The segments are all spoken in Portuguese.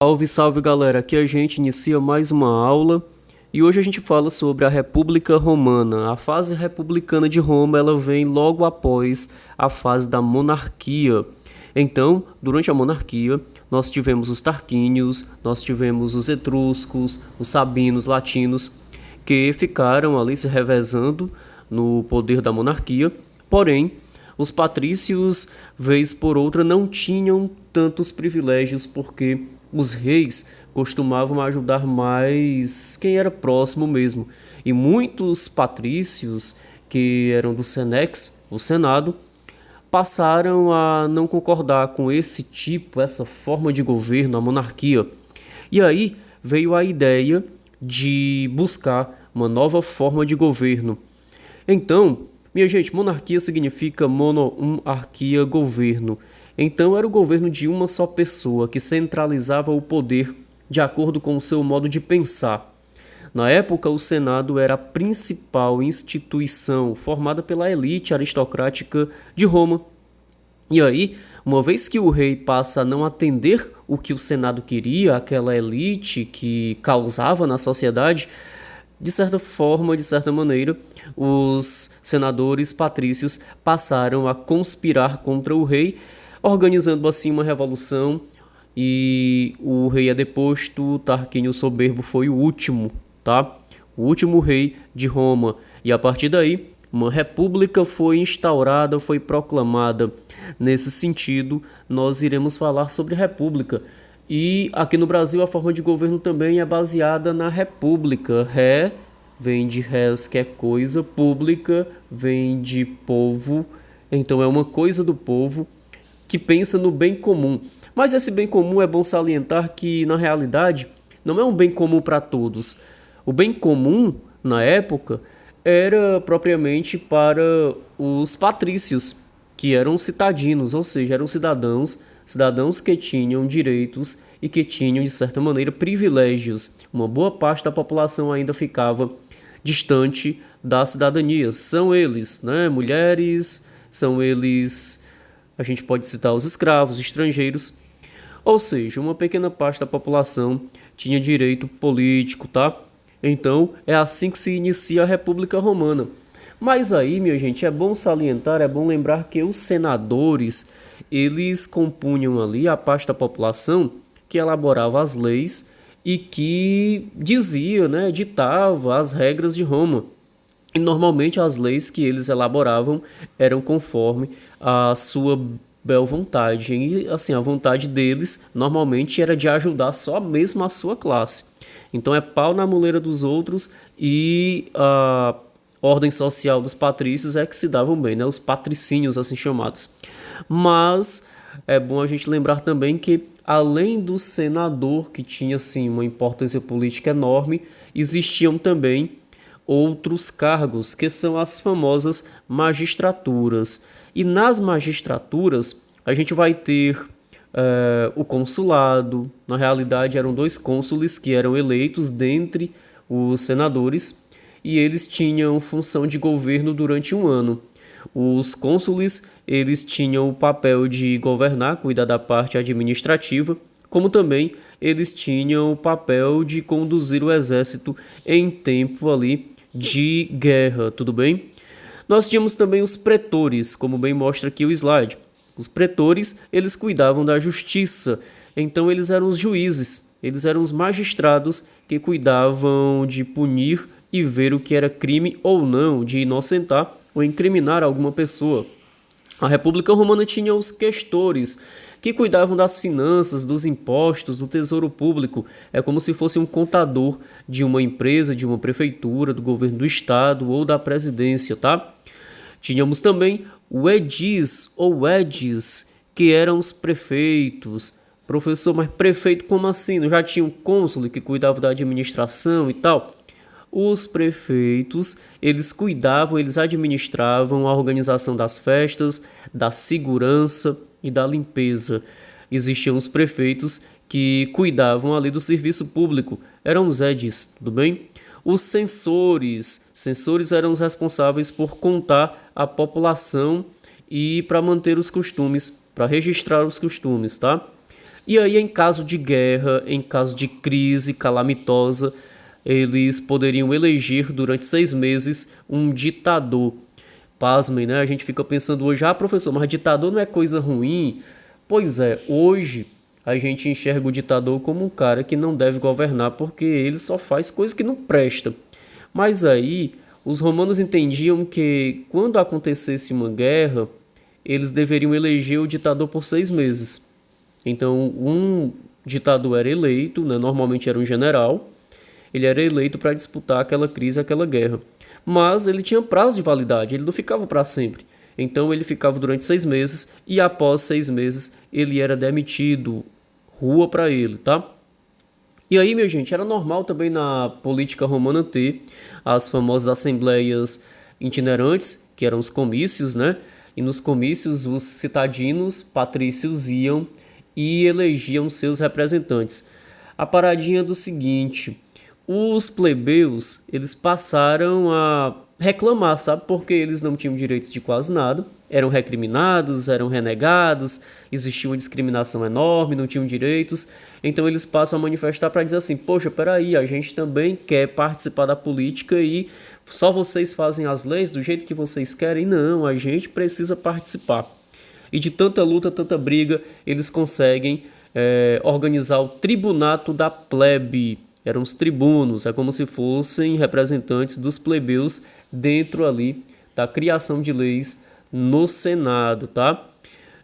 Salve, salve galera, aqui a gente inicia mais uma aula e hoje a gente fala sobre a República Romana. A fase republicana de Roma ela vem logo após a fase da monarquia. Então, durante a monarquia, nós tivemos os Tarquínios, nós tivemos os Etruscos, os Sabinos, Latinos, que ficaram ali se revezando no poder da monarquia, porém, os patrícios, vez por outra, não tinham tantos privilégios porque os reis costumavam ajudar mais quem era próximo mesmo. E muitos patrícios, que eram do Senex, o Senado, passaram a não concordar com esse tipo, essa forma de governo, a monarquia. E aí veio a ideia de buscar uma nova forma de governo. Então, minha gente, monarquia significa monarquia, governo. Então era o governo de uma só pessoa que centralizava o poder de acordo com o seu modo de pensar. Na época, o Senado era a principal instituição formada pela elite aristocrática de Roma. E aí, uma vez que o rei passa a não atender o que o Senado queria, aquela elite que causava na sociedade, de certa forma, de certa maneira, os senadores patrícios passaram a conspirar contra o rei, organizando assim uma revolução, e o rei é deposto. Tarquínio Soberbo foi o último, tá? O último rei de Roma. E a partir daí, uma república foi instaurada, foi proclamada. Nesse sentido, nós iremos falar sobre república. E aqui no Brasil a forma de governo também é baseada na república. Ré vem de res, que é coisa, pública vem de povo, então é uma coisa do povo que pensa no bem comum. Mas esse bem comum é bom salientar que, na realidade, não é um bem comum para todos. O bem comum, na época, era propriamente para os patrícios, que eram citadinos, ou seja, eram cidadãos que tinham direitos e que tinham, de certa maneira, privilégios. Uma boa parte da população ainda ficava distante da cidadania. São eles, né, mulheres, são eles, a gente pode citar os escravos, estrangeiros, ou seja, uma pequena parte da população tinha direito político, tá? Então, é assim que se inicia a República Romana. Mas aí, minha gente, é bom salientar, é bom lembrar que os senadores, eles compunham ali a parte da população que elaborava as leis e que dizia, né, ditava as regras de Roma. E normalmente as leis que eles elaboravam eram conforme a sua bel vontade. E assim, a vontade deles normalmente era de ajudar só mesmo a sua classe. Então é pau na muleira dos outros, e a ordem social dos patrícios é que se davam bem, né? Os patricínios assim chamados. Mas é bom a gente lembrar também que, além do senador, que tinha assim uma importância política enorme, existiam também outros cargos, que são as famosas magistraturas. E nas magistraturas a gente vai ter o consulado. Na realidade eram dois cônsules que eram eleitos dentre os senadores, e eles tinham função de governo durante um ano. Os cônsules, eles tinham o papel de governar, cuidar da parte administrativa, como também eles tinham o papel de conduzir o exército em tempo ali de guerra, tudo bem? Nós tínhamos também os pretores, como bem mostra aqui o slide. Os pretores, eles cuidavam da justiça, então eles eram os juízes, eles eram os magistrados que cuidavam de punir e ver o que era crime ou não, de inocentar ou incriminar alguma pessoa. A República Romana tinha os questores, que cuidavam das finanças, dos impostos, do tesouro público. É como se fosse um contador de uma empresa, de uma prefeitura, do governo do estado ou da presidência, tá? Tínhamos também o edis ou edis, que eram os prefeitos. Professor, mas prefeito como assim? Não já tinha um cônsul que cuidava da administração e tal? Os prefeitos, eles cuidavam, eles administravam a organização das festas, da segurança e da limpeza. Existiam os prefeitos que cuidavam ali do serviço público, eram os edis, tudo bem? Os censores eram os responsáveis por contar a população e para manter os costumes, para registrar os costumes, tá? E aí, em caso de guerra, em caso de crise calamitosa, eles poderiam eleger durante 6 meses um ditador. Pasmem, né? A gente fica pensando hoje, professor, mas ditador não é coisa ruim? Pois é, hoje a gente enxerga o ditador como um cara que não deve governar porque ele só faz coisas que não prestam. Mas aí, os romanos entendiam que quando acontecesse uma guerra, eles deveriam eleger o ditador por 6 meses. Então, um ditador era eleito, né? Normalmente era um general, ele era eleito para disputar aquela crise, aquela guerra. Mas ele tinha prazo de validade, ele não ficava para sempre. Então ele ficava durante 6 meses e após 6 meses ele era demitido. Rua para ele, tá? E aí, minha gente, era normal também na política romana ter as famosas assembleias itinerantes, que eram os comícios, né? E nos comícios os citadinos patrícios iam e elegiam seus representantes. A paradinha do seguinte, os plebeus, eles passaram a reclamar, sabe? Porque eles não tinham direito de quase nada, eram recriminados, eram renegados, existia uma discriminação enorme, não tinham direitos. Então eles passam a manifestar para dizer assim: poxa, peraí, a gente também quer participar da política e só vocês fazem as leis do jeito que vocês querem? Não, a gente precisa participar. E de tanta luta, tanta briga, eles conseguem organizar o tribunato da plebe. Eram os tribunos, é como se fossem representantes dos plebeus dentro ali da criação de leis no Senado, tá?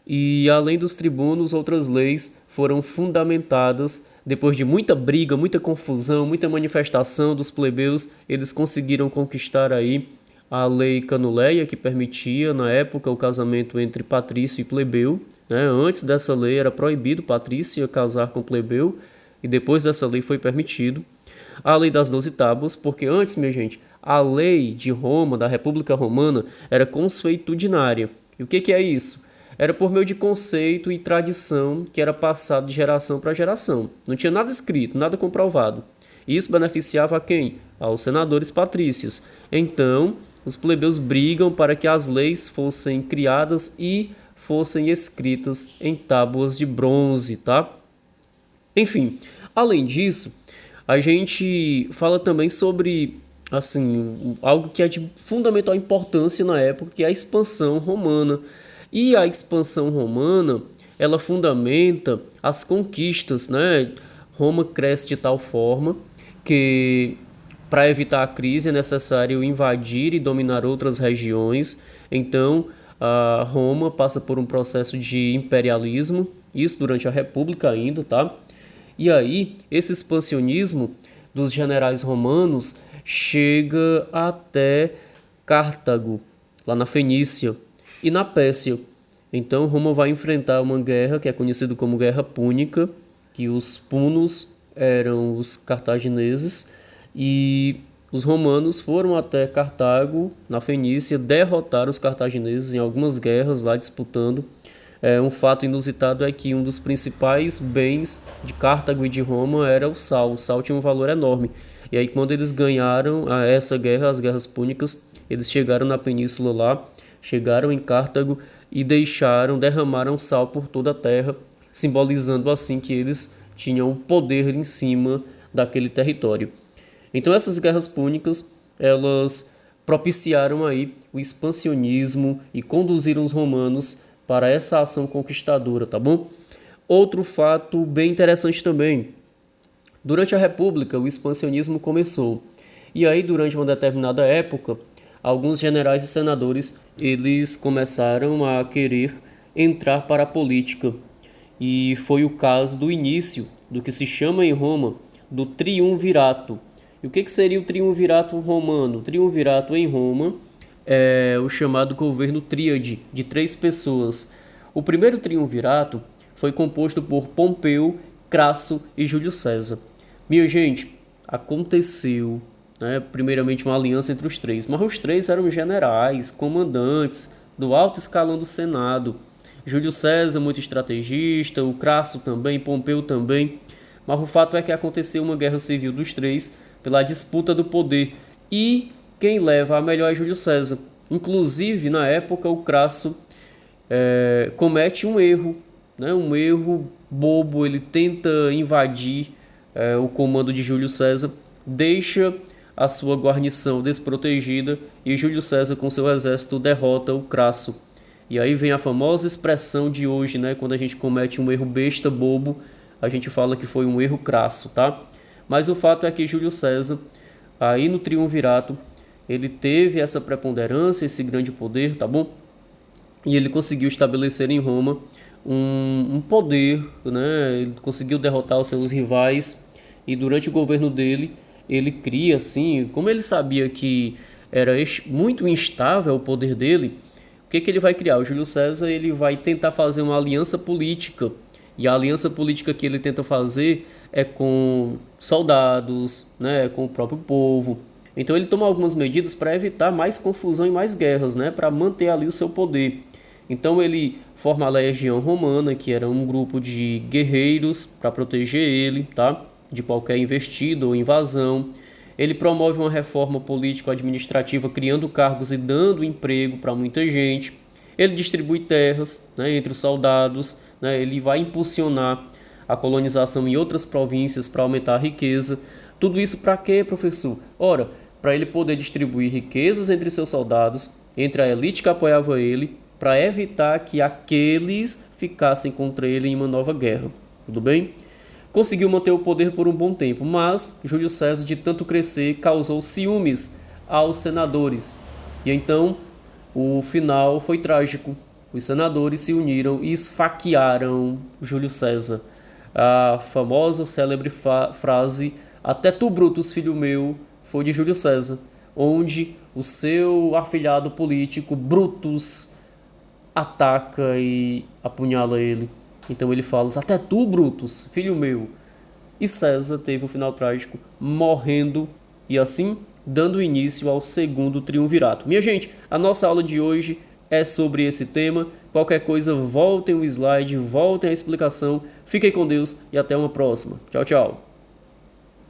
E além dos tribunos, outras leis foram fundamentadas depois de muita briga, muita confusão, muita manifestação dos plebeus, eles conseguiram conquistar aí a lei Canuleia, que permitia na época o casamento entre patrício e plebeu, né? Antes dessa lei era proibido patrícia casar com plebeu, e depois dessa lei foi permitido. A lei das 12 tábuas, porque antes, minha gente, a lei de Roma, da República Romana, era consuetudinária. E o que é isso? Era por meio de conceito e tradição que era passado de geração para geração. Não tinha nada escrito, nada comprovado. Isso beneficiava a quem? Aos senadores patrícios. Então, os plebeus brigam para que as leis fossem criadas e fossem escritas em tábuas de bronze, tá? Enfim, além disso, a gente fala também sobre assim, algo que é de fundamental importância na época, que é a expansão romana. E a expansão romana, ela fundamenta as conquistas, né? Roma cresce de tal forma que para evitar a crise é necessário invadir e dominar outras regiões. Então, a Roma passa por um processo de imperialismo, isso durante a República ainda, tá? E aí, esse expansionismo dos generais romanos chega até Cartago, lá na Fenícia, e na Pérsia. Então, Roma vai enfrentar uma guerra que é conhecida como Guerra Púnica, que os punos eram os cartagineses e os romanos foram até Cartago, na Fenícia, derrotar os cartagineses em algumas guerras lá disputando. Um fato inusitado é que um dos principais bens de Cartago e de Roma era o sal. O sal tinha um valor enorme. E aí, quando eles ganharam essa guerra, as guerras púnicas, eles chegaram na península lá, chegaram em Cartago e derramaram sal por toda a terra, simbolizando assim que eles tinham poder em cima daquele território. Então essas guerras púnicas, elas propiciaram aí o expansionismo e conduziram os romanos para essa ação conquistadora, tá bom? Outro fato bem interessante também. Durante a República, o expansionismo começou. E aí, durante uma determinada época, alguns generais e senadores, eles começaram a querer entrar para a política. E foi o caso do início do que se chama em Roma do triunvirato. E o que seria o triunvirato romano? O triunvirato em Roma é o chamado governo tríade, de 3 pessoas. O primeiro triunvirato foi composto por Pompeu, Crasso e Júlio César. Minha gente, aconteceu, né, primeiramente uma aliança entre os três, mas os três eram generais, comandantes do alto escalão do Senado. Júlio César, muito estrategista, o Crasso também, Pompeu também. Mas o fato é que aconteceu uma guerra civil dos três pela disputa do poder. E quem leva a melhor é Júlio César. Inclusive, na época, o Crasso comete um erro, né, um erro bobo. Ele tenta invadir o comando de Júlio César, deixa a sua guarnição desprotegida e Júlio César com seu exército derrota o Crasso. E aí vem a famosa expressão de hoje, né, quando a gente comete um erro besta, bobo, a gente fala que foi um erro crasso, tá? Mas o fato é que Júlio César, aí no triunvirato, ele teve essa preponderância, esse grande poder, tá bom? E ele conseguiu estabelecer em Roma um poder, né? Ele conseguiu derrotar os seus rivais e durante o governo dele, ele cria assim, como ele sabia que era muito instável o poder dele, o que ele vai criar? O Júlio César ele vai tentar fazer uma aliança política. E a aliança política que ele tenta fazer é com soldados, né, com o próprio povo. Então ele toma algumas medidas para evitar mais confusão e mais guerras, né, para manter ali o seu poder. Então ele forma a Legião Romana, que era um grupo de guerreiros para proteger ele, tá, de qualquer investida ou invasão. Ele promove uma reforma político-administrativa, criando cargos e dando emprego para muita gente. Ele distribui terras, né, entre os soldados, né, ele vai impulsionar a colonização em outras províncias para aumentar a riqueza. Tudo isso para quê, professor? Ora, para ele poder distribuir riquezas entre seus soldados, entre a elite que apoiava ele, para evitar que aqueles ficassem contra ele em uma nova guerra. Tudo bem? Conseguiu manter o poder por um bom tempo, mas Júlio César, de tanto crescer, causou ciúmes aos senadores. E então o final foi trágico. Os senadores se uniram e esfaquearam Júlio César. A famosa, célebre frase "Até tu, Brutus, filho meu", foi de Júlio César, onde o seu afilhado político, Brutus, ataca e apunhala ele. Então ele fala: "Até tu, Brutus, filho meu". E César teve um final trágico, morrendo e assim dando início ao segundo triunvirato. Minha gente, a nossa aula de hoje é sobre esse tema. Qualquer coisa, voltem o slide, voltem a explicação. Fiquem com Deus e até uma próxima. Tchau, tchau.